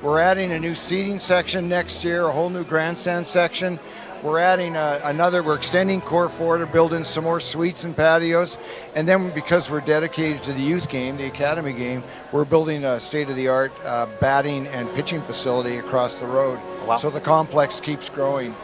We're adding a new seating section next year, a whole new grandstand section. We're adding we're extending Core 4 to build in some more suites and patios. And then because we're dedicated to the youth game, the academy game, we're building a state-of-the-art batting and pitching facility across the road. Wow. So the complex keeps growing.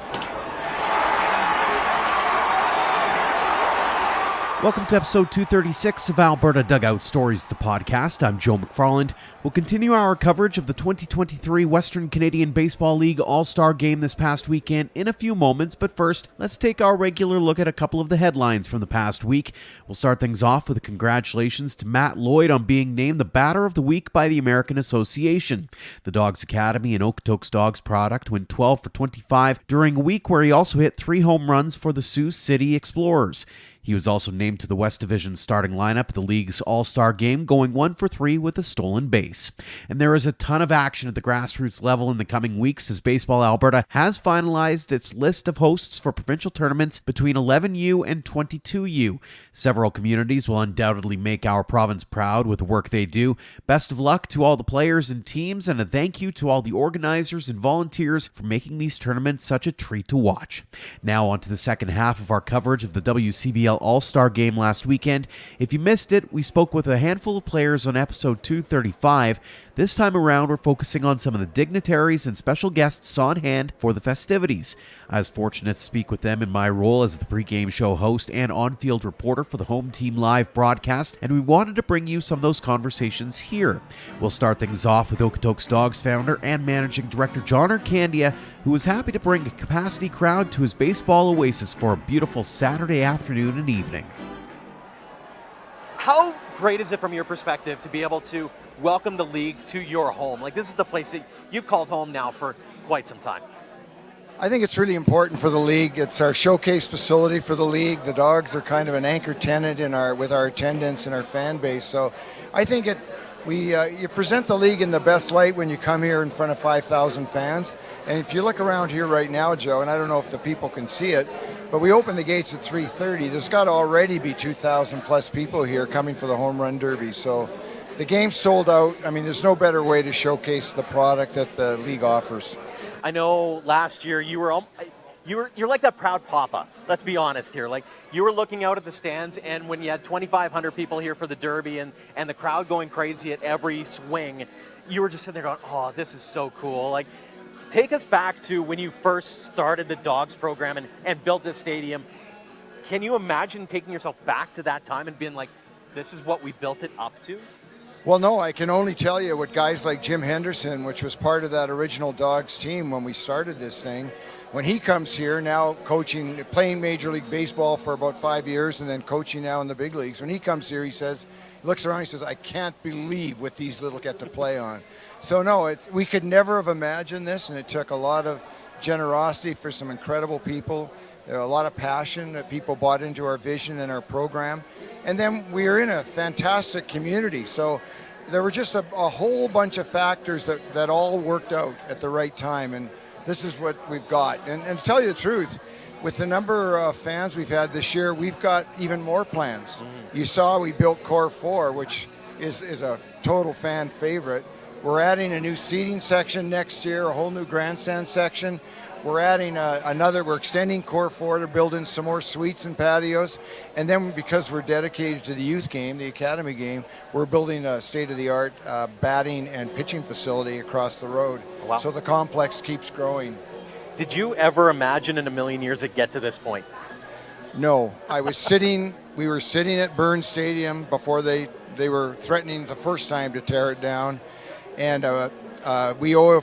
Welcome to episode 236 of Alberta Dugout Stories, the podcast. I'm Joe McFarland. We'll continue our coverage of the 2023 Western Canadian Baseball League All-Star Game this past weekend in a few moments, but first, let's take our regular look at a couple of the headlines from the past week. We'll start things off with a congratulations to Matt Lloyd on being named the Batter of the Week by the American Association. The Dawgs Academy and Okotoks Dawgs product went 12 for 25 during a week where he also hit 3 home runs for the Sioux City Explorers. He was also named to the West Division starting lineup of the league's All-Star Game, going 1 for 3 with a stolen base. And there is a ton of action at the grassroots level in the coming weeks as Baseball Alberta has finalized its list of hosts for provincial tournaments between 11U and 22U. Several communities will undoubtedly make our province proud with the work they do. Best of luck to all the players and teams, and a thank you to all the organizers and volunteers for making these tournaments such a treat to watch. Now on to the second half of our coverage of the WCBL All-Star Game last weekend. If you missed it, we spoke with a handful of players on episode 235. This time around, we're focusing on some of the dignitaries and special guests on hand for the festivities. I was fortunate to speak with them in my role as the pregame show host and on-field reporter for the Home Team Live broadcast, and we wanted to bring you some of those conversations here. We'll start things off with Okotoks Dawgs founder and managing director John Ircandia, who was happy to bring a capacity crowd to his baseball oasis for a beautiful Saturday afternoon and evening. How great is it from your perspective to be able to welcome the league to your home? Like, this is the place that you've called home now for quite some time. I think it's really important for the league. It's our showcase facility for the league. The Dogs are kind of an anchor tenant with our attendance and our fan base. So I think you present the league in the best light when you come here in front of 5,000 fans. And if you look around here right now, Joe, and I don't know if the people can see it, but we open the gates at 3:30. There's got to already be 2,000 plus people here coming for the Home Run Derby. So the game's sold out. I mean, there's no better way to showcase the product that the league offers. I know last year you're like that proud papa. Let's be honest here. Like, you were looking out at the stands, and when you had 2,500 people here for the Derby and the crowd going crazy at every swing, you were just sitting there going, "Oh, this is so cool." Like, take us back to when you first started the Dogs program and built this stadium. Can you imagine taking yourself back to that time and being like, "This is what we built it up to"? Well, no, I can only tell you what guys like Jim Henderson, which was part of that original Dogs team when we started this thing, when he comes here now playing Major League Baseball for about 5 years and then coaching now in the big leagues. When he comes here, he looks around, he says, "I can't believe what these little get to play on." So no, we could never have imagined this, and it took a lot of generosity for some incredible people, a lot of passion that people bought into our vision and our program. And then we are in a fantastic community. So there were just a whole bunch of factors that all worked out at the right time. And this is what we've got. And to tell you the truth, with the number of fans we've had this year, we've got even more plans. You saw we built Core 4, which is a total fan favorite. We're adding a new seating section next year, a whole new grandstand section. We're adding we're extending Core 4 to build in some more suites and patios. And then because we're dedicated to the youth game, the academy game, we're building a state-of-the-art batting and pitching facility across the road. Wow. So the complex keeps growing. Did you ever imagine in a million years it'd get to this point? No. We were sitting at Burns Stadium before they were threatening the first time to tear it down. And we owe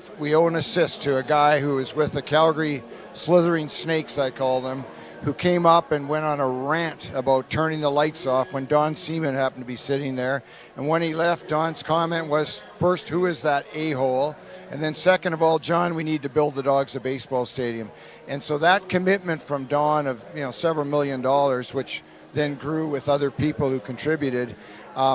an assist to a guy who was with the Calgary Slithering Snakes, I call them, who came up and went on a rant about turning the lights off when Don Seaman happened to be sitting there. And when he left, Don's comment was, first, who is that a-hole? And then second of all, John, we need to build the Dogs a baseball stadium. And so that commitment from Don of several $1 million, which then grew with other people who contributed,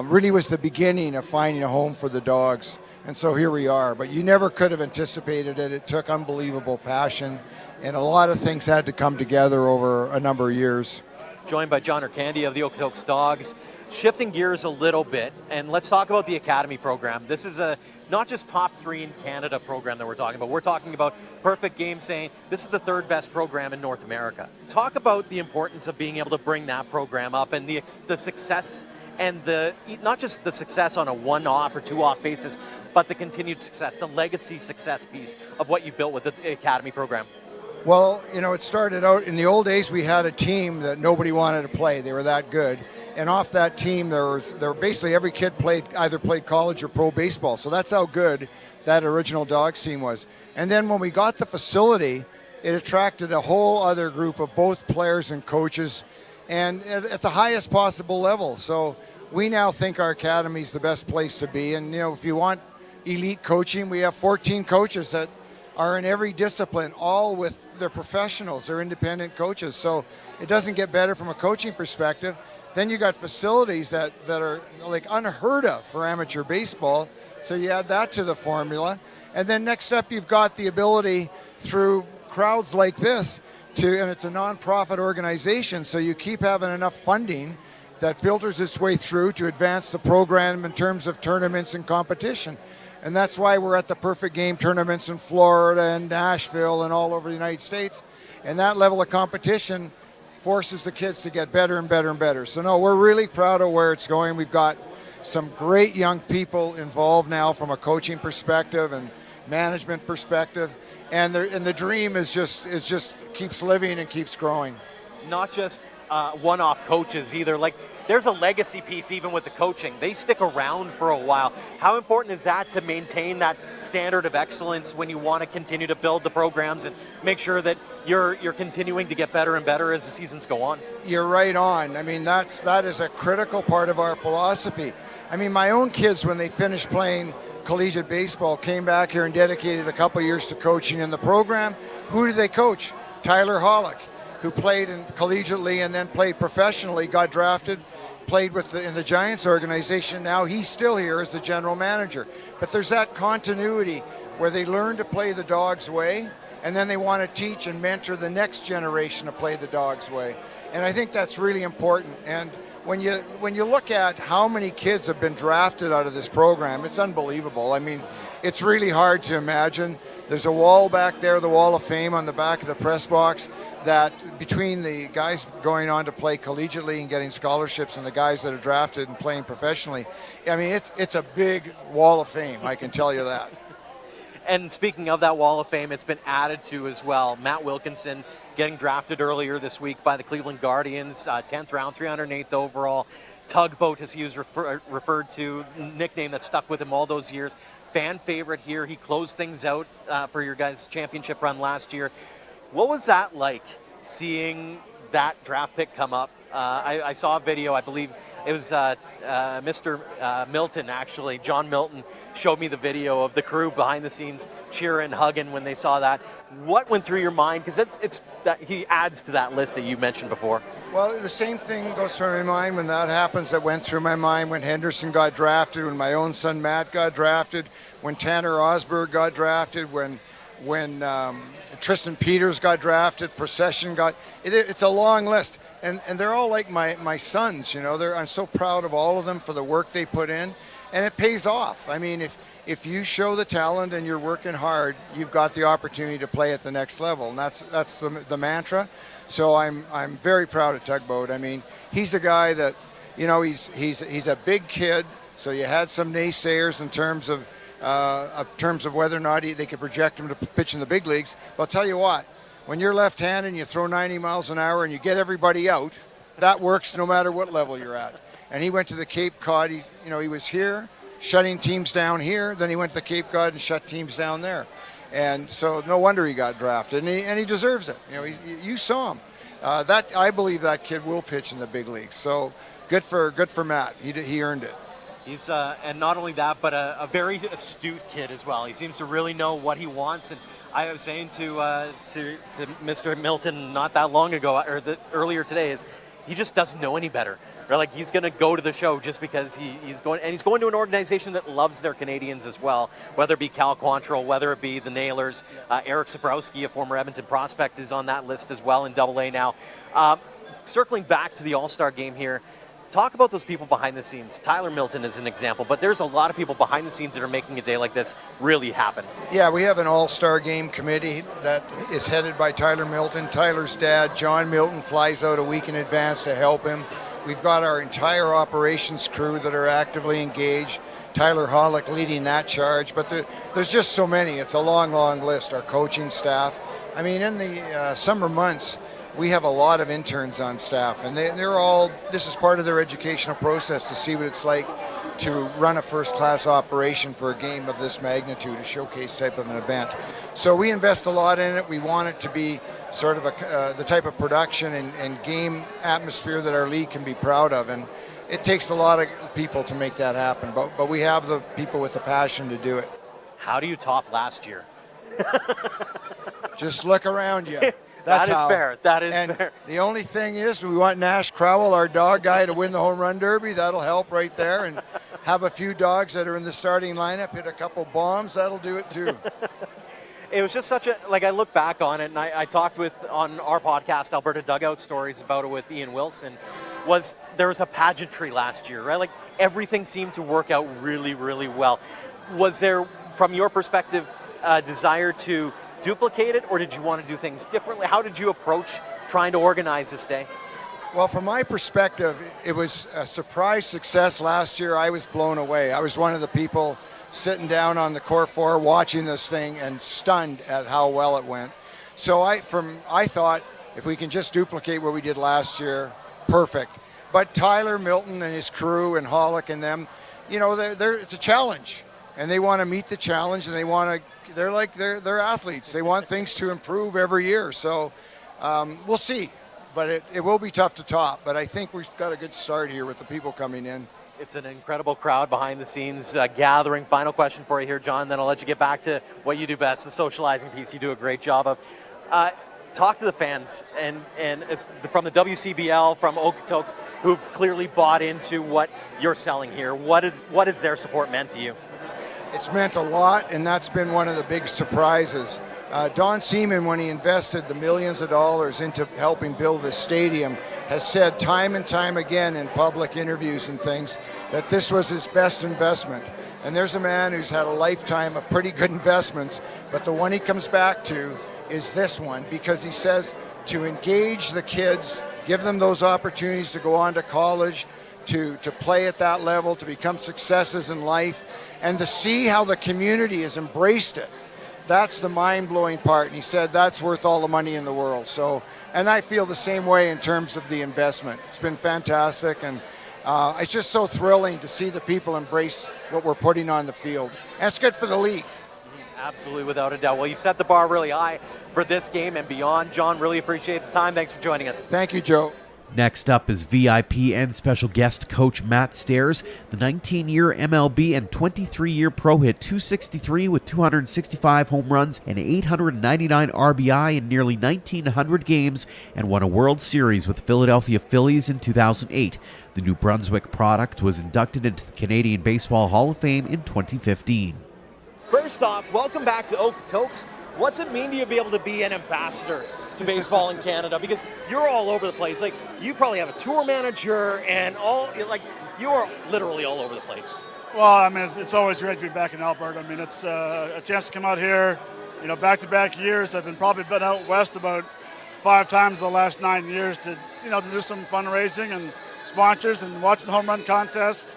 really was the beginning of finding a home for the Dogs. And so here we are. But you never could have anticipated it. It took unbelievable passion, and a lot of things had to come together over a number of years. Joined by John Ircandia of the Okotoks Dawgs. Shifting gears a little bit, and let's talk about the academy program. This is a not just top 3 in Canada program that we're talking about. We're talking about Perfect Game saying this is the 3rd best program in North America. Talk about the importance of being able to bring that program up and the success, and not just the success on a 1-off or 2-off basis, but the continued success, the legacy success piece of what you built with the academy program. Well, it started out in the old days. We had a team that nobody wanted to play. They were that good. And off that team, there were basically every kid either played college or pro baseball. So that's how good that original Dawgs team was. And then when we got the facility, it attracted a whole other group of both players and coaches, and at the highest possible level. So we now think our academy is the best place to be. And if you want elite coaching, we have 14 coaches that are in every discipline, all with their professionals. They're independent coaches. So it doesn't get better from a coaching perspective. Then you got facilities that are like unheard of for amateur baseball. So you add that to the formula. And then next up, you've got the ability through crowds like this and it's a nonprofit organization. So you keep having enough funding that filters its way through to advance the program in terms of tournaments and competition. And that's why we're at the Perfect Game tournaments in Florida and Nashville and all over the United States. And that level of competition forces the kids to get better and better and better. So no, we're really proud of where it's going. We've got some great young people involved now from a coaching perspective and management perspective. And the dream is just keeps living and keeps growing. Not just one-off coaches either. Like, there's a legacy piece even with the coaching. They stick around for a while. How important is that to maintain that standard of excellence when you want to continue to build the programs and make sure that you're continuing to get better and better as the seasons go on? You're right on. I mean, that is a critical part of our philosophy. I mean, my own kids, when they finished playing collegiate baseball, came back here and dedicated a couple of years to coaching in the program. Who did they coach? Tyler Hollick, who played collegiately and then played professionally, got drafted, played in the Giants organization. Now he's still here as the general manager. But there's that continuity where they learn to play the Dawgs way, and then they want to teach and mentor the next generation to play the Dawgs way. And I think that's really important. And when you look at how many kids have been drafted out of this program, it's unbelievable. I mean, it's really hard to imagine. There's a wall back there, the Wall of Fame on the back of the press box, that between the guys going on to play collegiately and getting scholarships and the guys that are drafted and playing professionally, I mean, it's a big Wall of Fame, I can tell you that. And speaking of that Wall of Fame, it's been added to as well. Matt Wilkinson getting drafted earlier this week by the Cleveland Guardians, 10th round, 308th overall. Tugboat, as he was referred to, nickname that stuck with him all those years. Fan favorite here. He closed things out for your guys' championship run last year. What was that like, seeing that draft pick come up? I saw a video, I believe it was Mr. Milton, actually. John Milton showed me the video of the crew behind the scenes cheering, hugging when they saw that. What went through your mind? Because it's that he adds to that list that you mentioned before. Well, the same thing goes through my mind when that happens. That went through my mind when Henderson got drafted, when my own son Matt got drafted, when Tanner Osberg got drafted, when Tristan Peters got drafted, Procession got. It's a long list, and they're all like my sons. I'm so proud of all of them for the work they put in, and it pays off. I mean, if you show the talent and you're working hard, you've got the opportunity to play at the next level, and that's the mantra. So I'm very proud of Tugboat. I mean, he's a guy that, he's a big kid. So you had some naysayers in terms of whether or not they could project him to pitch in the big leagues. But I'll tell you what, when you're left-handed and you throw 90 miles an hour and you get everybody out, that works no matter what level you're at. And he went to the Cape Cod. He was here, shutting teams down here. Then he went to the Cape Cod and shut teams down there. And so no wonder he got drafted, and he deserves it. You saw him. I believe that kid will pitch in the big leagues. So good for Matt. He earned it. He's and not only that, but a very astute kid as well. He seems to really know what he wants. And I was saying to Mr. Milton not that long ago, or earlier today, is he just doesn't know any better. Or like he's going to go to the show just because he's going to an organization that loves their Canadians as well, whether it be Cal Quantrill, whether it be the Nailers. Eric Sabrowski, a former Edmonton Prospect, is on that list as well in AA now. Circling back to the All-Star Game here, Talk about those people behind the scenes. Tyler Milton is an example, but there's a lot of people behind the scenes that are making a day like this really happen. Yeah, we have an All-Star Game committee that is headed by Tyler Milton. Tyler's dad, John Milton, flies out a week in advance to help him. We've got our entire operations crew that are actively engaged. Tyler Hollick leading that charge, but there's just so many. It's a long, long list. Our coaching staff. I mean, in the summer months, we have a lot of interns on staff, and they're all, this is part of their educational process to see what it's like to run a first-class operation for a game of this magnitude, a showcase type of an event. So we invest a lot in it. We want it to be sort of the type of production and game atmosphere that our league can be proud of, and it takes a lot of people to make that happen, but we have the people with the passion to do it. How do you top last year? Just look around you. That is fair. That is fair. The only thing is we want Nash Crowell, our dog guy, to win the home run derby. That'll help right there. And have a few dogs that are in the starting lineup, hit a couple bombs. That'll do it too. It was just such a, like, I look back on it, and I talked on our podcast, Alberta Dugout Stories, about it with Ian Wilson, there was a pageantry last year, right? Like, everything seemed to work out really, really well. Was there, from your perspective, a desire to duplicate it, or did you want to do things differently? How did you approach trying to organize this day? Well, from my perspective, it was a surprise success last year. I was blown away. I was one of the people sitting down on the core floor watching this thing and stunned at how well it went. So I thought if we can just duplicate what we did last year, perfect. But Tyler Milton and his crew and Hollick and them, you know, it's a challenge, and they want to meet the challenge, and they're athletes. They want things to improve every year. So we'll see, but it will be tough to top. But I think we've got a good start here with the people coming in. It's an incredible crowd behind the scenes gathering. Final question for you here, John, then I'll let you get back to what you do best, the socializing piece you do a great job of. Talk to the fans and it's from the WCBL, from Okotoks, who've clearly bought into what you're selling here. What has their support meant to you? It's meant a lot, and that's been one of the big surprises. Don Seaman, when he invested the millions of dollars into helping build this stadium, has said time and time again in public interviews and things that this was his best investment. And there's a man who's had a lifetime of pretty good investments, but the one he comes back to is this one, because he says to engage the kids, give them those opportunities to go on to college, to play at that level, to become successes in life, and to see how the community has embraced it. That's the mind-blowing part. And he said that's worth all the money in the world. So, and I feel the same way in terms of the investment. It's been fantastic, and it's just so thrilling to see the people embrace what we're putting on the field. And it's good for the league. Absolutely, without a doubt. Well, you've set the bar really high for this game and beyond. John, really appreciate the time. Thanks for joining us. Thank you, Joe. Next up is VIP and special guest coach Matt Stairs, the 19-year MLB and 23-year pro hit .263 with 265 home runs and 899 RBI in nearly 1,900 games, and won a World Series with the Philadelphia Phillies in 2008. The New Brunswick product was inducted into the Canadian Baseball Hall of Fame in 2015. First off, welcome back to Okotoks. What's it mean to you to be able to be an ambassador to baseball in Canada? Because you're all over the place. Like, you probably have a tour manager and you are literally all over the place. Well, I mean, it's always great to be back in Alberta. I mean, it's a chance to come out here. You know, back-to-back years. I've probably been out west about 5 times the last 9 years to do some fundraising and sponsors and watch the home run contest.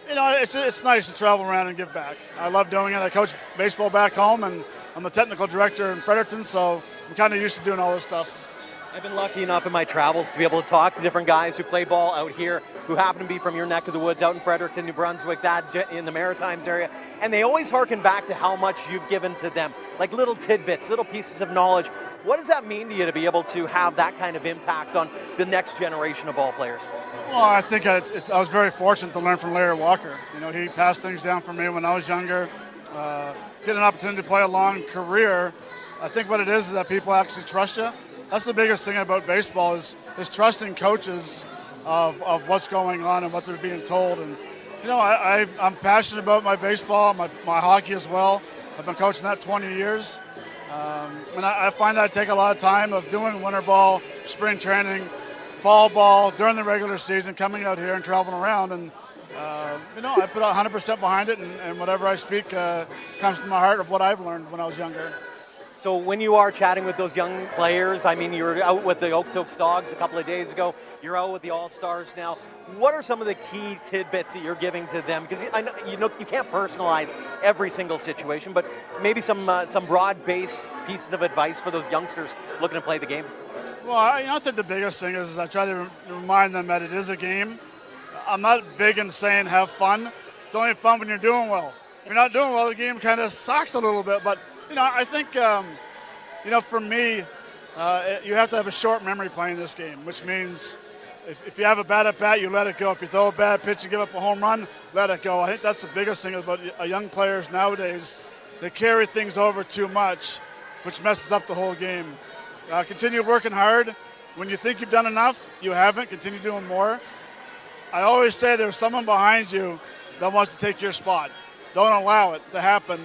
You know, it's nice to travel around and give back. I love doing it. I coach baseball back home, and I'm the technical director in Fredericton, so I'm kind of used to doing all this stuff. I've been lucky enough in my travels to be able to talk to different guys who play ball out here, who happen to be from your neck of the woods out in Fredericton, New Brunswick, that in the Maritimes area, and they always harken back to how much you've given to them, like little tidbits, little pieces of knowledge. What does that mean to you to be able to have that kind of impact on the next generation of ball players? Well, I think I was very fortunate to learn from Larry Walker. You know, he passed things down for me when I was younger. Get an opportunity to play a long career. I think what it is that people actually trust you. That's the biggest thing about baseball is trusting coaches of what's going on and what they're being told. And you know, I'm passionate about my baseball, my hockey as well. I've been coaching that 20 years. And I find I take a lot of time of doing winter ball, spring training, fall ball, during the regular season, coming out here and traveling around. And, I put 100% behind it, and whatever I speak comes from my heart of what I've learned when I was younger. So when you are chatting with those young players, I mean, you were out with the Okotoks Dawgs a couple of days ago. You're out with the All-Stars now. What are some of the key tidbits that you're giving to them? Because I know you can't personalize every single situation, but maybe some broad-based pieces of advice for those youngsters looking to play the game. Well, I think the biggest thing is I try to remind them that it is a game. I'm not big in saying have fun. It's only fun when you're doing well. If you're not doing well, the game kind of sucks a little bit. But, I think, for me, you have to have a short memory playing this game, which means if you have a bad at bat, you let it go. If you throw a bad pitch and give up a home run, let it go. I think that's the biggest thing about young players nowadays. They carry things over too much, which messes up the whole game. Continue working hard. When you think you've done enough, you haven't. Continue doing more. I always say there's someone behind you that wants to take your spot. Don't allow it to happen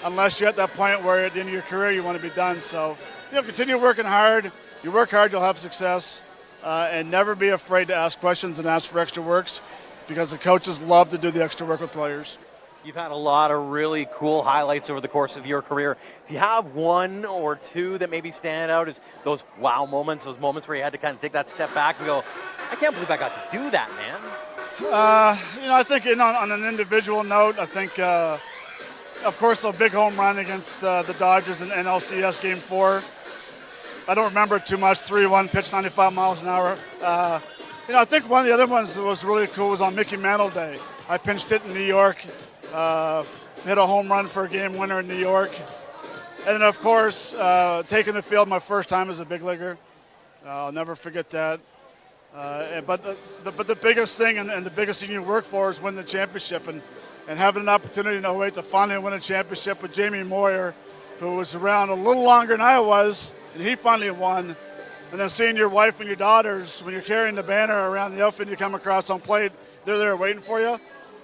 unless you're at that point where at the end of your career you want to be done. So, continue working hard. You work hard, you'll have success. And never be afraid to ask questions and ask for extra works, because the coaches love to do the extra work with players. You've had a lot of really cool highlights over the course of your career. Do you have one or two that maybe stand out as those wow moments, those moments where you had to kind of take that step back and go, I can't believe I got to do that, man? I think on an individual note, I think, of course, a big home run against the Dodgers in NLCS Game 4. I don't remember too much, 3-1, pitch 95 miles an hour. I think one of the other ones that was really cool was on Mickey Mantle Day. I pinched hit in New York, hit a home run for a game winner in New York. And then, of course, taking the field my first time as a big leaguer. I'll never forget that. But the biggest thing and the biggest thing you work for is win the championship. And having an opportunity in 08 to finally win a championship with Jamie Moyer, who was around a little longer than I was, and he finally won. And then seeing your wife and your daughters, when you're carrying the banner around the outfit and you come across on plate, they're there waiting for you.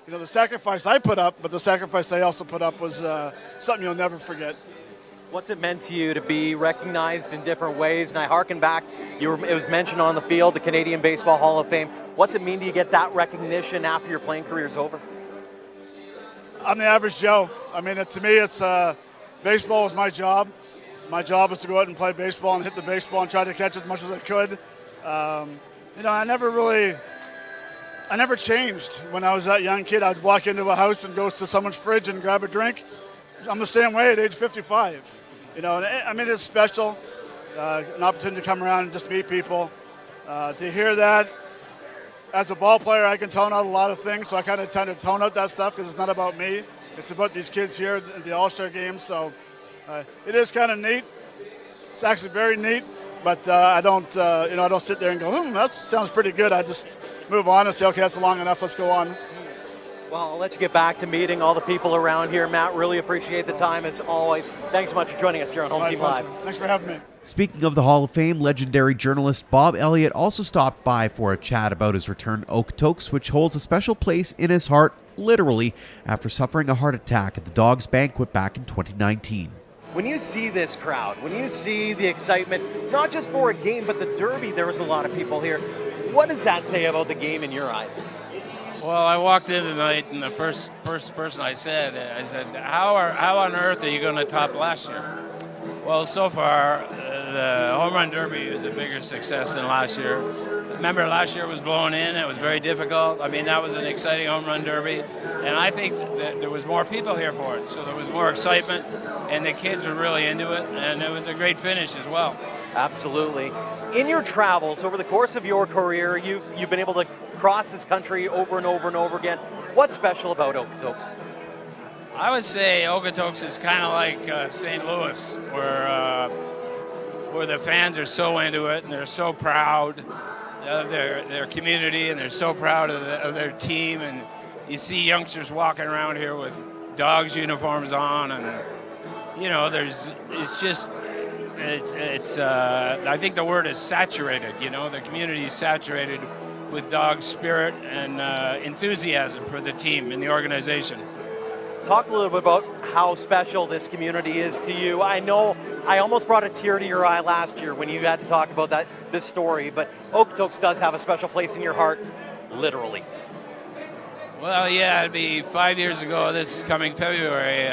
The sacrifice I put up, but the sacrifice they also put up was something you'll never forget. What's it meant to you to be recognized in different ways? And I harken back, it was mentioned on the field, the Canadian Baseball Hall of Fame. What's it mean to you get that recognition after your playing career is over? I'm the average Joe. I mean, to me, it's baseball is my job. My job is to go out and play baseball and hit the baseball and try to catch as much as I could. I never changed. When I was that young kid, I'd walk into a house and go to someone's fridge and grab a drink. I'm the same way at age 55. It's special, an opportunity to come around and just meet people. To hear that, as a ball player, I can tone out a lot of things, so I kind of tend to tone out that stuff because it's not about me. It's about these kids here at the All-Star Game, so it is kind of neat. It's actually very neat, but I don't sit there and go, that sounds pretty good. I just move on and say, okay, that's long enough, let's go on. Well, I'll let you get back to meeting all the people around here. Matt, really appreciate the time as always. Thanks so much for joining us here on Home Team Live. Thanks for having me. Speaking of the Hall of Fame, legendary journalist Bob Elliott also stopped by for a chat about his return to Okotoks, which holds a special place in his heart, literally, after suffering a heart attack at the Dawgs banquet back in 2019. When you see this crowd, when you see the excitement, not just for a game, but the Derby, there was a lot of people here. What does that say about the game in your eyes? Well, I walked in tonight, and the first person I said, how on earth are you going to top last year? Well, so far, the Home Run Derby is a bigger success than last year. Remember, last year was blowing in. It was very difficult. I mean, that was an exciting Home Run Derby. And I think that there was more people here for it. So there was more excitement, and the kids were really into it. And it was a great finish as well. Absolutely. In your travels, over the course of your career, you've been able to cross this country over and over and over again. What's special about Okotoks? I would say Okotoks is kind of like St. Louis, where the fans are so into it and they're so proud of their community, and they're so proud of their team. And you see youngsters walking around here with Dogs uniforms on, and I think the word is saturated. The community is saturated with Dawgs spirit and enthusiasm for the team and the organization. Talk a little bit about how special this community is to you. I know I almost brought a tear to your eye last year when you had to talk about this story, but Okotoks does have a special place in your heart, literally. Well, yeah, it'd be 5 years ago this coming February.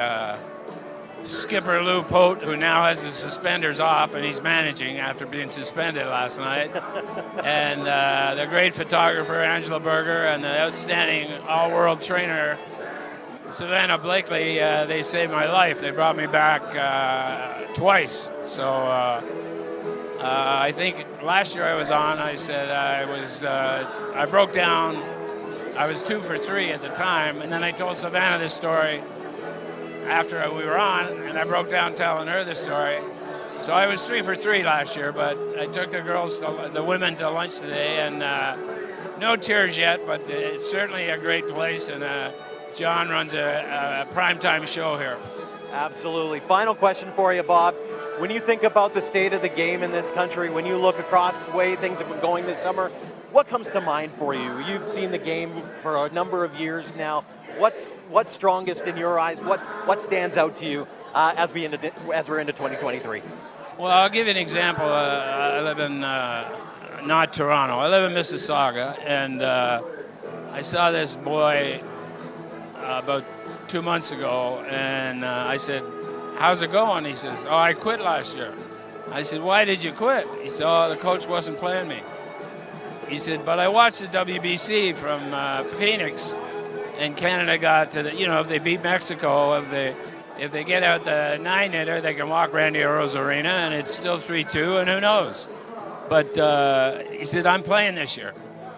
Skipper Lou Pote, who now has his suspenders off and he's managing after being suspended last night, and the great photographer Angela Berger and the outstanding all-world trainer Savannah Blakely, they saved my life. They brought me back twice. So I think last year I was on, I said I broke down. I was 2 for 3 at the time, and then I told Savannah this story after we were on, and I broke down telling her this story. So I was 3 for 3 last year, but I took the women to lunch today, and no tears yet, but it's certainly a great place, and John runs a primetime show here. Absolutely. Final question for you, Bob. When you think about the state of the game in this country, when you look across the way things have been going this summer, what comes to mind for you? You've seen the game for a number of years now. What's strongest in your eyes? What stands out to you as we're into 2023? Well, I'll give you an example. I live in not Toronto. I live in Mississauga, and I saw this boy about 2 months ago, and I said, "How's it going?" He says, "Oh, I quit last year." I said, "Why did you quit?" He said, "Oh, the coach wasn't playing me." He said, "But I watched the WBC from Phoenix, and Canada got to the, if they beat Mexico, if they get out the 9-hitter, they can walk Randy Oro's arena, and it's still 3-2, and who knows?" But he said, "I'm playing this year,"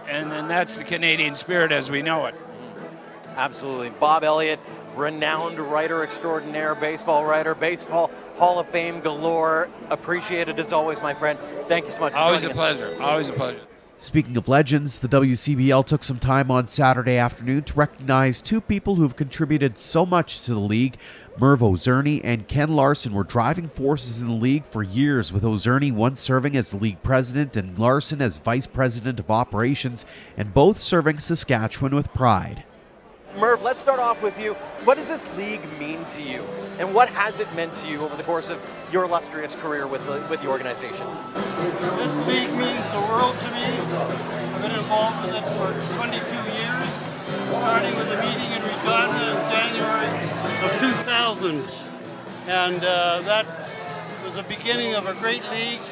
and that's the Canadian spirit as we know it. Absolutely. Bob Elliott, renowned writer extraordinaire, baseball writer, baseball Hall of Fame galore. Appreciate it as always, my friend. Thank you so much. Always a pleasure. Always a pleasure. Speaking of legends, the WCBL took some time on Saturday afternoon to recognize 2 people who have contributed so much to the league. Merv Ozirny and Ken Larson were driving forces in the league for years, with Ozirny once serving as the league president and Larson as vice president of operations, and both serving Saskatchewan with pride. Merv, let's start off with you. What does this league mean to you, and what has it meant to you over the course of your illustrious career with the organization? This league means the world to me. I've been involved with it for 22 years, starting with a meeting in Regina in January of 2000. And that was the beginning of a great league.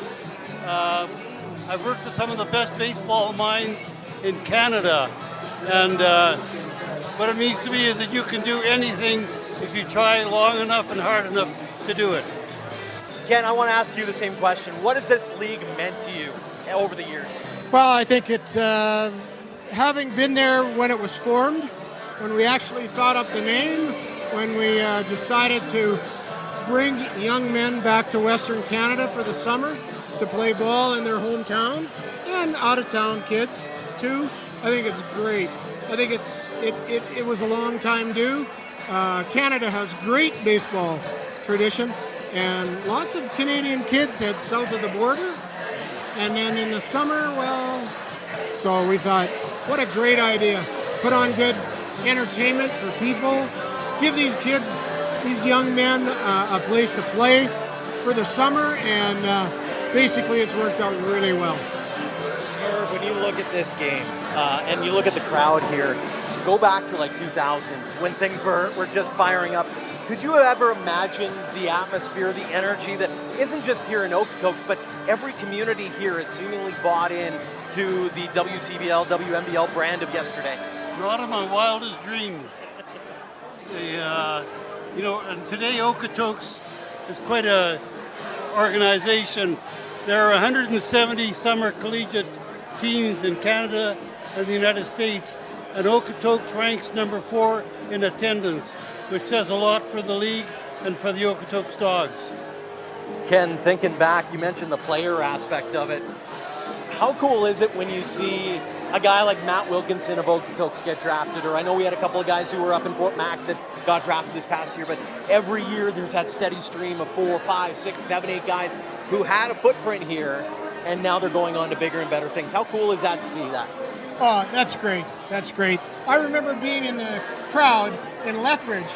I've worked with some of the best baseball minds in Canada. And what it means to me is that you can do anything if you try long enough and hard enough to do it. Ken, I want to ask you the same question. What has this league meant to you over the years? Well, I think it's having been there when it was formed, when we actually thought up the name, when we decided to bring young men back to Western Canada for the summer to play ball in their hometowns, and out-of-town kids too. I think it's great. I think it was a long time due. Canada has great baseball tradition, and lots of Canadian kids head south of the border. And then in the summer, well, so we thought, what a great idea. Put on good entertainment for people. Give these kids, these young men, a place to play for the summer, and basically it's worked out really well. When you look at this game and you look at the crowd here, go back to like 2000 when things were just firing up. Could you ever imagine the atmosphere, the energy that isn't just here in Okotoks, but every community here has seemingly bought in to the WCBL, WMBL brand of yesterday? Not in my wildest dreams. And today Okotoks is quite a organization. There are 170 summer collegiate teams in Canada and the United States, and Okotoks ranks number 4 in attendance, which says a lot for the league and for the Okotoks Dawgs. Ken, thinking back, you mentioned the player aspect of it. How cool is it when you see a guy like Matt Wilkinson of Okotoks get drafted? Or I know we had a couple of guys who were up in Fort Mac that got drafted this past year, but every year there's that steady stream of 4, 5, 6, 7, 8 guys who had a footprint here, and now they're going on to bigger and better things. How cool is that to see that? Oh, that's great. That's great. I remember being in the crowd in Lethbridge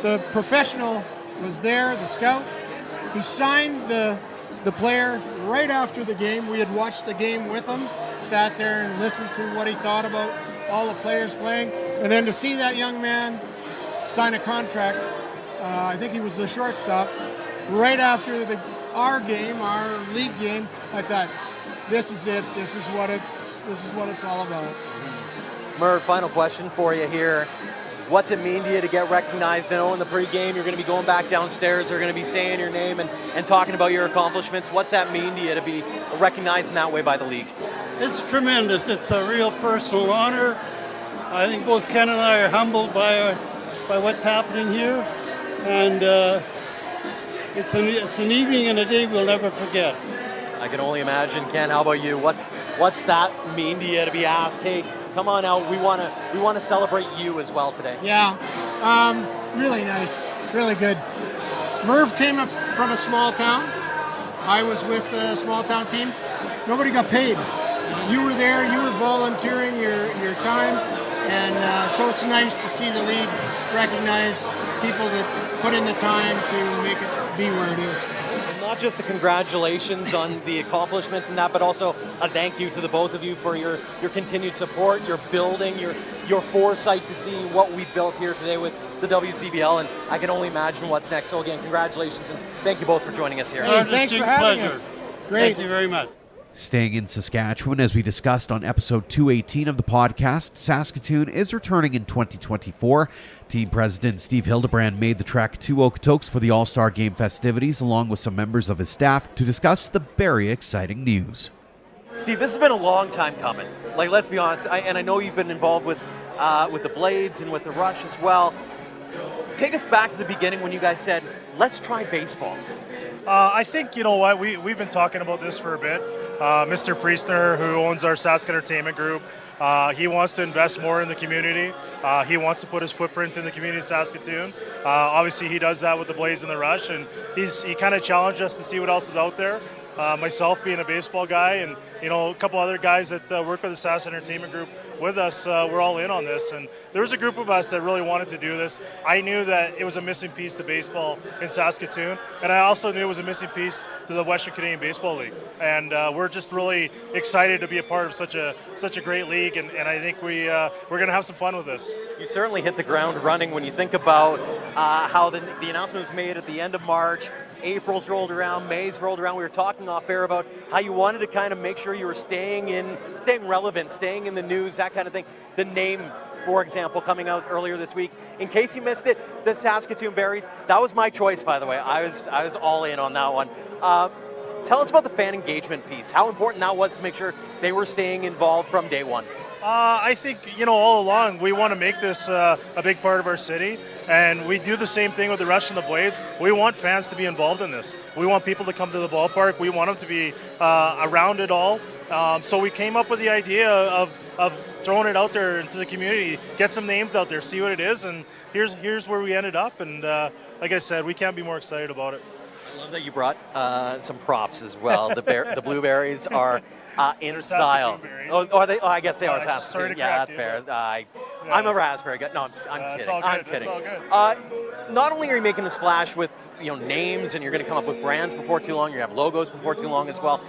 the professional was there, the scout. He signed the player right after the game. We had watched the game with him, sat there and listened to what he thought about all the players playing. And then to see that young man sign a contract, I think he was the shortstop, right after our game, our league game, I thought, this is it. This is what it's all about. Merv, final question for you here. What's it mean to you to get recognized? I know in the pregame you're going to be going back downstairs, they're going to be saying your name and talking about your accomplishments. What's that mean to you to be recognized in that way by the league? It's tremendous. It's a real personal honor. I think both Ken and I are humbled by what's happening here, and it's an evening and a day we'll never forget. I can only imagine. Ken, how about you? What's that mean to you to be asked, hey, come on out, we want to celebrate you as well today? Yeah, really nice, really good. Merv came from a small town. I was with a small town team. Nobody got paid. You were there, you were volunteering your time, and so it's nice to see the league recognize people that put in the time to make it be where it is. Not just a congratulations on the accomplishments and that, but also a thank you to the both of you for your continued support, your building, your foresight to see what we built here today with the WCBL, and I can only imagine what's next. So again, congratulations, and thank you both for joining us here. Hey, thanks for having pleasure. us. Great. Thank you very much. Staying in Saskatchewan, as we discussed on episode 218 of the podcast, Saskatoon is returning in 2024. Team president Steve Hildebrand made the trek to Okotoks for the All-Star Game festivities, along with some members of his staff, to discuss the very exciting news. Steve, this has been a long time coming. Like, let's be honest, and I know you've been involved with the Blades and with the Rush as well. Take us back to the beginning when you guys said, let's try baseball. I think, you know what, we've been talking about this for a bit. Mr. Priestner, who owns our Sask Entertainment Group, he wants to invest more in the community. He wants to put his footprint in the community of Saskatoon. Obviously, he does that with the Blades and the Rush, and he kind of challenged us to see what else is out there. Myself being a baseball guy, and a couple other guys that work with the Sask Entertainment Group with us, we're all in on this. And there was a group of us that really wanted to do this. I knew that it was a missing piece to baseball in Saskatoon, and I also knew it was a missing piece to the Western Canadian Baseball League. And we're just really excited to be a part of such a great league, and I think we're going to have some fun with this. You certainly hit the ground running when you think about how the announcement was made at the end of March. April's rolled around, May's rolled around. We were talking off air about how you wanted to kind of make sure you were staying relevant, staying in the news, that kind of thing. The name, for example, coming out earlier this week. In case you missed it, the Saskatoon Berries. That was my choice, by the way. I was all in on that one. Tell us about the fan engagement piece. How important that was to make sure they were staying involved from day one. I think, all along, we want to make this a big part of our city, and we do the same thing with the Rush and the Blades. We want fans to be involved in this. We want people to come to the ballpark. We want them to be around it all. So we came up with the idea of throwing it out there into the community, get some names out there, see what it is, and here's where we ended up. And like I said, we can't be more excited about it. I love that you brought some props as well. The blueberries are in style. Oh, are they? Oh, I guess they are Saskatoon. Yeah, that's fair. I'm a raspberry guy. No, I'm kidding. It's all good. I'm kidding. It's all good. Not only are you making a splash with names, and you're going to come up with brands before too long. You're going to have logos before too long as well.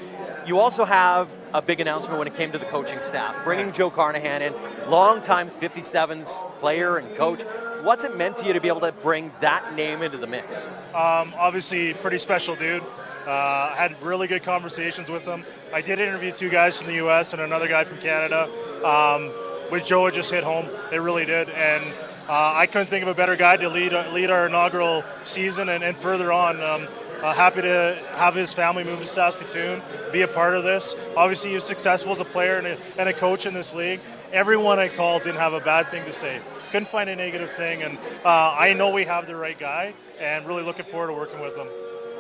You also have a big announcement when it came to the coaching staff, bringing Joe Carnahan in, longtime 57s player and coach. What's it meant to you to be able to bring that name into the mix? Obviously, pretty special dude. Had really good conversations with him. I did interview two guys from the U.S. and another guy from Canada. With Joe, it just hit home. It really did. And I couldn't think of a better guy to lead our inaugural season and further on. Happy to have his family move to Saskatoon, be a part of this. Obviously, he was successful as a player and a coach in this league. Everyone I called didn't have a bad thing to say. Couldn't find a negative thing, and I know we have the right guy, and really looking forward to working with him.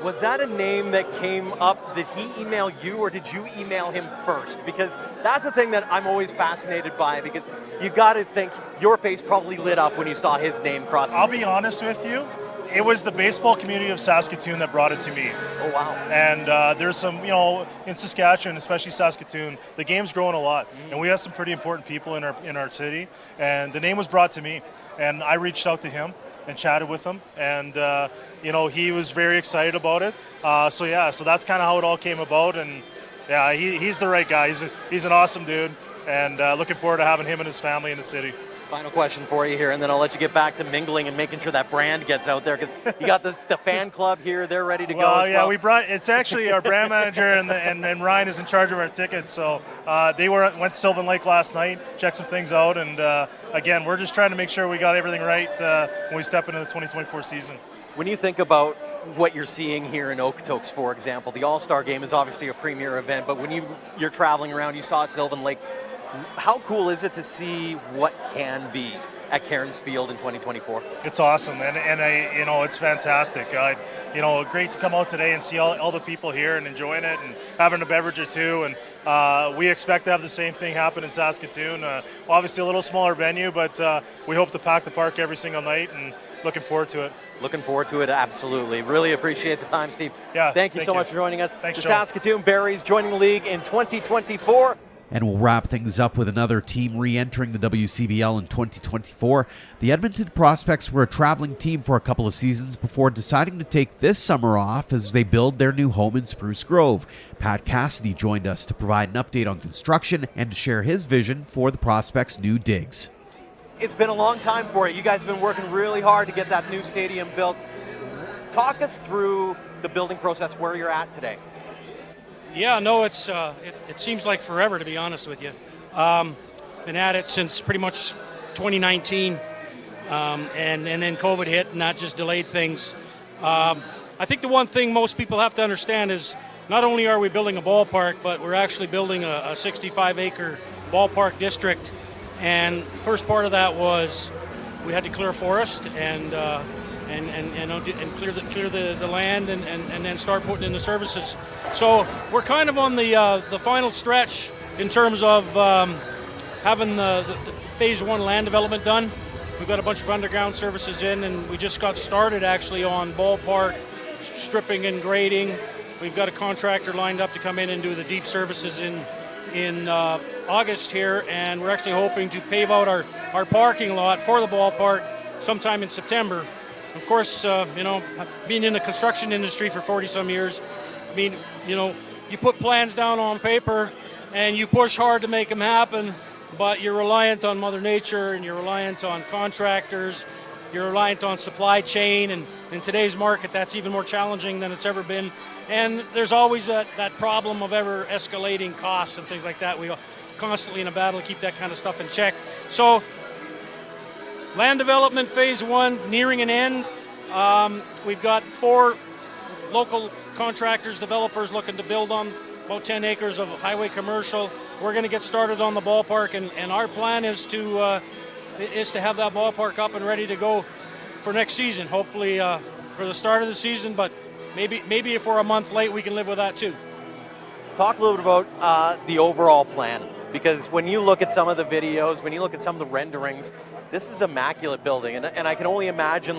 Was that a name that came up? Did he email you, or did you email him first? Because that's the thing that I'm always fascinated by, because you got to think your face probably lit up when you saw his name cross. I'll be honest with you. It was the baseball community of Saskatoon that brought it to me. Oh, wow. And there's some, in Saskatchewan, especially Saskatoon, the game's growing a lot. And we have some pretty important people in our city. And the name was brought to me. And I reached out to him. and chatted with him, and he was very excited about it. So that's kind of how it all came about, and yeah, he's the right guy. He's an awesome dude, and looking forward to having him and his family in the city. Final question for you here, and then I'll let you get back to mingling and making sure that brand gets out there, because you got the fan club here. They're ready to go as well. We brought, it's actually our brand manager and Ryan is in charge of our tickets. So they went to Sylvan Lake last night, checked some things out, and again, we're just trying to make sure we got everything right when we step into the 2024 season. When you think about what you're seeing here in Okotoks, for example, the All-Star Game is obviously a premier event, but when you're traveling around, you saw Sylvan Lake. How cool is it to see what can be at Cairns Field in 2024? It's awesome, and it's fantastic. Great to come out today and see all the people here and enjoying it and having a beverage or two. And we expect to have the same thing happen in Saskatoon. Obviously a little smaller venue, but we hope to pack the park every single night, and looking forward to it. Looking forward to it, absolutely. Really appreciate the time, Steve. Yeah, thank you so much for joining us. Thanks, the Sean. Saskatoon Berries joining the league in 2024. And we'll wrap things up with another team re-entering the WCBL in 2024. The Edmonton Prospects were a traveling team for a couple of seasons before deciding to take this summer off as they build their new home in Spruce Grove. Pat Cassidy joined us to provide an update on construction and to share his vision for the Prospects' new digs. It's been a long time for you. You guys have been working really hard to get that new stadium built. Talk us through the building process, where you're at today. Yeah, no, it seems like forever, to be honest with you. Been at it since pretty much 2019, and then COVID hit, and that just delayed things. I think the one thing most people have to understand is not only are we building a ballpark, but we're actually building a 65-acre ballpark district. And first part of that was we had to clear forest and clear the land and then start putting in the services. So we're kind of on the final stretch in terms of having the phase 1 land development done. We've got a bunch of underground services in, and we just got started actually on ballpark stripping and grading. We've got a contractor lined up to come in and do the deep services in August here, and we're actually hoping to pave out our parking lot for the ballpark sometime in September. Of course, being in the construction industry for 40-some years, I mean, you put plans down on paper and you push hard to make them happen, but you're reliant on Mother Nature, and you're reliant on contractors, you're reliant on supply chain, and in today's market, that's even more challenging than it's ever been. And there's always that problem of ever escalating costs and things like that. We are constantly in a battle to keep that kind of stuff in check. So, land development phase 1 nearing an end. We've got 4 local contractors, developers looking to build on about 10 acres of highway commercial. We're going to get started on the ballpark, and our plan is to have that ballpark up and ready to go for next season. Hopefully for the start of the season, but maybe if we're a month late, we can live with that too. Talk a little bit about the overall plan, because when you look at some of the videos, when you look at some of the renderings, this is immaculate building, and I can only imagine,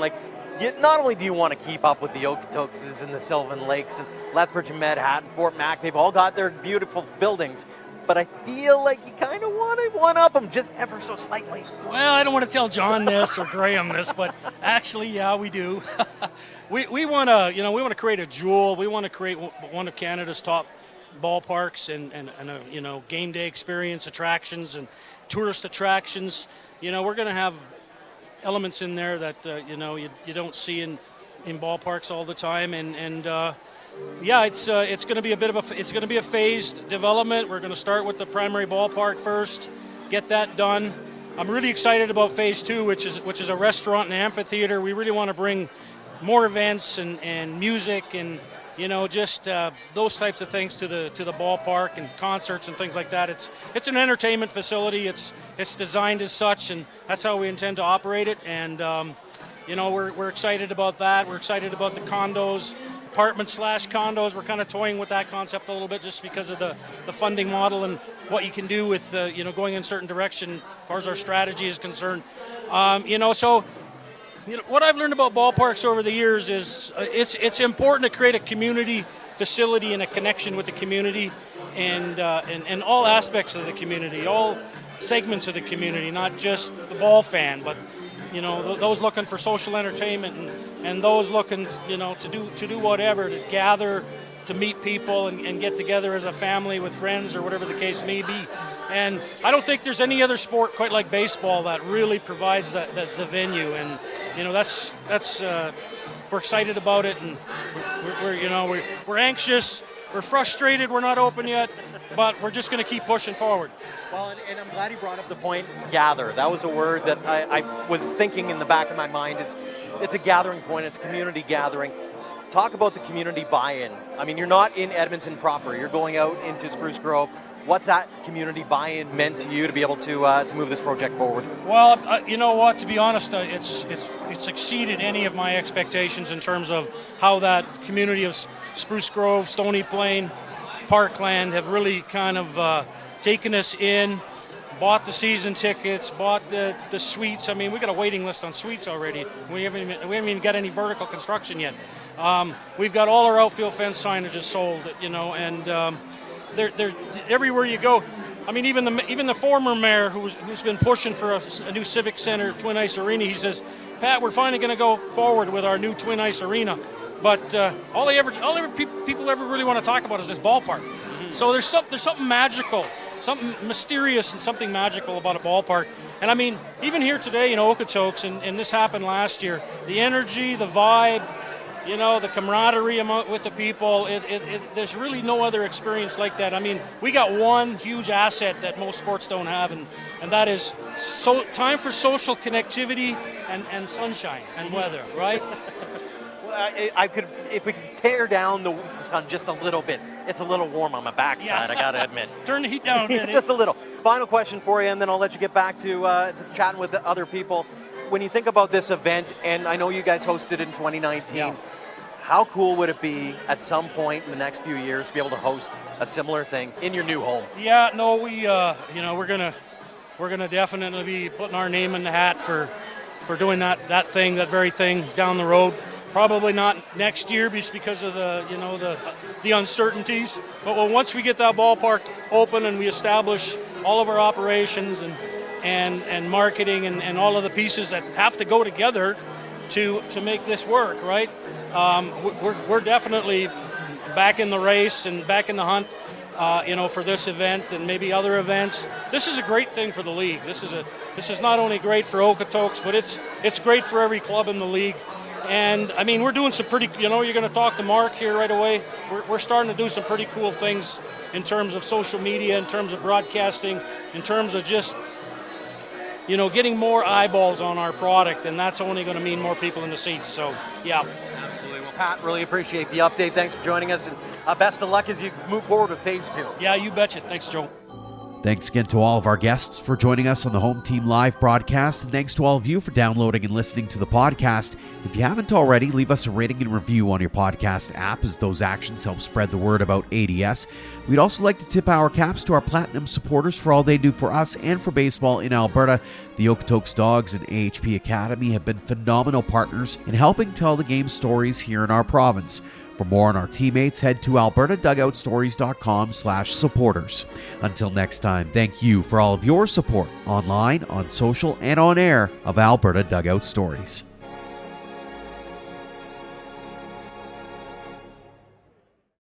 not only do you want to keep up with the Okotokses and the Sylvan Lakes and Lethbridge and Manhattan, Fort Mac, they've all got their beautiful buildings, but I feel like you kind of want to one-up them just ever so slightly. Well, I don't want to tell John this or Graham this, but actually, yeah, we do. we want to create a jewel. We want to create one of Canada's top ballparks and game day experience attractions and tourist attractions. We're going to have elements in there that you don't see in ballparks all the time, and it's going to be it's going to be a phased development. We're going to start with the primary ballpark first, get that done. I'm really excited about phase 2, which is a restaurant and amphitheater. We really want to bring more events and music and just those types of things to the ballpark, and concerts and things like that. It's an entertainment facility. It's designed as such, and that's how we intend to operate it. And we're excited about that. We're excited about the condos, apartments/condos. We're kind of toying with that concept a little bit just because of the funding model and what you can do with going in a certain direction as far as our strategy is concerned. What I've learned about ballparks over the years is it's important to create a community facility and a connection with the community and all aspects of the community, all segments of the community, not just the ball fan, but those looking for social entertainment and those looking, to do whatever, to gather, to meet people and get together as a family with friends or whatever the case may be. And I don't think there's any other sport quite like baseball that really provides the venue. And that's we're excited about it, and we're anxious, we're frustrated, we're not open yet, but we're just going to keep pushing forward. Well, and I'm glad you brought up the point, gather. That was a word that I was thinking in the back of my mind. It's a gathering point, it's a community gathering. Talk about the community buy-in. I mean, you're not in Edmonton proper. You're going out into Spruce Grove. What's that community buy-in meant to you to be able to move this project forward? Well, you know what? To be honest, it's exceeded any of my expectations in terms of how that community of Spruce Grove, Stony Plain, Parkland have really kind of taken us in, bought the season tickets, bought the suites. I mean, we got a waiting list on suites already. We haven't even got any vertical construction yet. We've got all our outfield fence signages sold, and they're everywhere you go. I mean, even the former mayor who's been pushing for a new civic center, Twin Ice Arena, he says, Pat, we're finally going to go forward with our new Twin Ice Arena. But all people ever really want to talk about is this ballpark. So there's something magical, something mysterious, and something magical about a ballpark. And I mean, even here today in Okotoks, and this happened last year, the energy, the vibe, the camaraderie with the people, there's really no other experience like that. I mean, we got one huge asset that most sports don't have, and that is time for social connectivity and sunshine and weather, right? If we could tear down the sun just a little bit. It's a little warm on my backside, I gotta admit. Turn the heat down a bit. Just a little. Final question for you, and then I'll let you get back to chatting with the other people. When you think about this event, and I know you guys hosted in 2019, how cool would it be at some point in the next few years to be able to host a similar thing in your new home? Yeah, no, we're gonna definitely be putting our name in the hat for doing that very thing down the road. Probably not next year just because of the uncertainties. But once we get that ballpark open and we establish all of our operations and marketing and all of the pieces that have to go together to make this work, right? We're definitely back in the race and back in the hunt, for this event and maybe other events. This is a great thing for the league. This is not only great for Okotoks, but it's great for every club in the league. And I mean, we're doing some pretty, you're going to talk to Mark here right away. We're starting to do some pretty cool things in terms of social media, in terms of broadcasting, in terms of just, getting more eyeballs on our product, and that's only going to mean more people in the seats. So, yeah. Absolutely. Well, Pat, really appreciate the update. Thanks for joining us, and best of luck as you move forward with Phase 2. Yeah, you betcha. Thanks, Joe. Thanks again to all of our guests for joining us on the Home Team Live broadcast, and thanks to all of you for downloading and listening to the podcast. If you haven't already, leave us a rating and review on your podcast app, as those actions help spread the word about ADS. We'd also like to tip our caps to our Platinum supporters for all they do for us and for baseball in Alberta. The Okotoks Dawgs and AHP Academy have been phenomenal partners in helping tell the game's stories here in our province. For more on our teammates, head to albertadugoutstories.com/supporters. Until next time, thank you for all of your support online, on social, and on air of Alberta Dugout Stories.